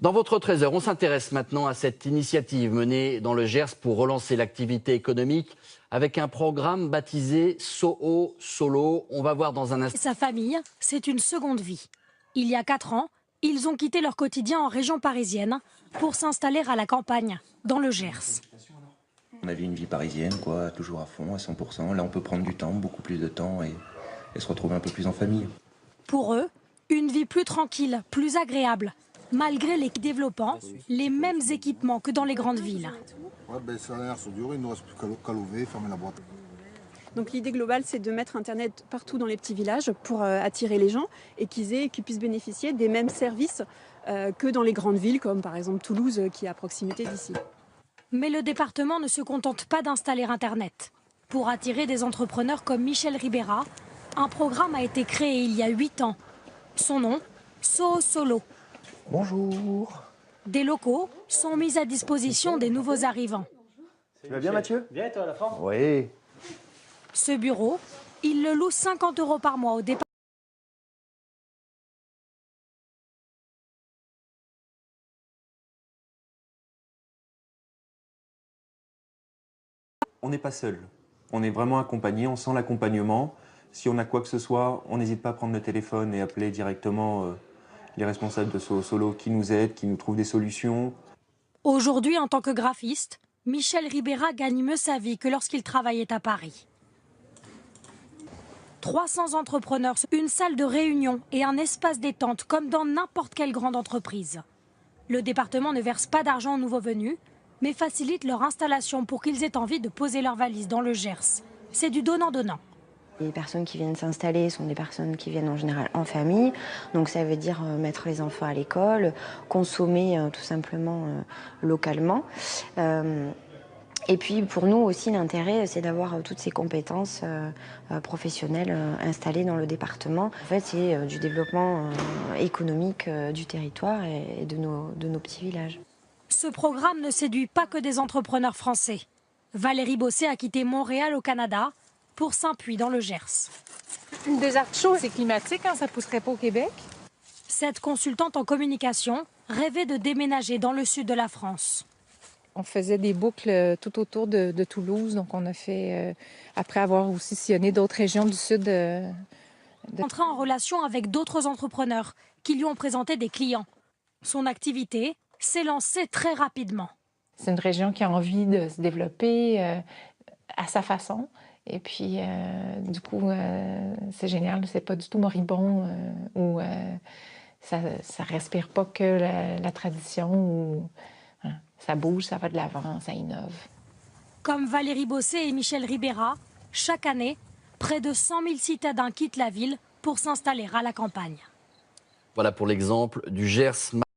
Dans votre trésor, on s'intéresse maintenant à cette initiative menée dans le Gers pour relancer l'activité économique avec un programme baptisé Soho Solo. On va voir dans un instant. Sa famille, c'est une seconde vie. Il y a 4 ans, ils ont quitté leur quotidien en région parisienne pour s'installer à la campagne, dans le Gers. On avait une vie parisienne, quoi, toujours à fond, à 100%. Là, on peut prendre du temps, beaucoup plus de temps et se retrouver un peu plus en famille. Pour eux, une vie plus tranquille, plus agréable, malgré les développants, les mêmes équipements que dans les grandes villes. Ouais, ça a l'air sur durée, il ne nous reste plus qu'à l'ouvrir, fermer la boîte. Donc l'idée globale, c'est de mettre Internet partout dans les petits villages pour attirer les gens et qu'ils puissent bénéficier des mêmes services que dans les grandes villes, comme par exemple Toulouse, qui est à proximité d'ici. Mais le département ne se contente pas d'installer Internet. Pour attirer des entrepreneurs comme Michel Ribera, un programme a été créé il y a 8 ans. Son nom, Soho Solo. Bonjour. Des locaux sont mis à disposition des nouveaux arrivants. Tu vas bien, Mathieu? Bien, toi, à la fin? Oui. Ce bureau, il le loue 50 € par mois au départ. On n'est pas seul. On est vraiment accompagné, on sent l'accompagnement. Si on a quoi que ce soit, on n'hésite pas à prendre le téléphone et appeler directement les responsables de Soho Solo qui nous aident, qui nous trouvent des solutions. Aujourd'hui, en tant que graphiste, Michel Ribera gagne mieux sa vie que lorsqu'il travaillait à Paris. 300 entrepreneurs, une salle de réunion et un espace détente comme dans n'importe quelle grande entreprise. Le département ne verse pas d'argent aux nouveaux venus, mais facilite leur installation pour qu'ils aient envie de poser leurs valises dans le Gers. C'est du donnant-donnant. Les personnes qui viennent s'installer sont des personnes qui viennent en général en famille, donc ça veut dire mettre les enfants à l'école, consommer tout simplement localement. Et puis pour nous aussi l'intérêt c'est d'avoir toutes ces compétences professionnelles installées dans le département. En fait c'est du développement économique du territoire et de nos petits villages. Ce programme ne séduit pas que des entrepreneurs français. Valérie Bosset a quitté Montréal au Canada pour Saint-Puy dans le Gers. Une désert chaud, c'est climatique, hein, ça ne pousserait pas au Québec. Cette consultante en communication rêvait de déménager dans le sud de la France. On faisait des boucles tout autour de Toulouse, donc on a fait, après avoir aussi sillonné d'autres régions du sud. Entré en relation avec d'autres entrepreneurs qui lui ont présenté des clients. Son activité s'est lancée très rapidement. C'est une région qui a envie de se développer à sa façon. Et puis, du coup, c'est génial, c'est pas du tout moribond ou ça respire pas que la tradition. Ou, ça bouge, ça va de l'avant, ça innove. Comme Valérie Bosset et Michel Ribera, chaque année, près de 100 000 citadins quittent la ville pour s'installer à la campagne. Voilà pour l'exemple du Gers.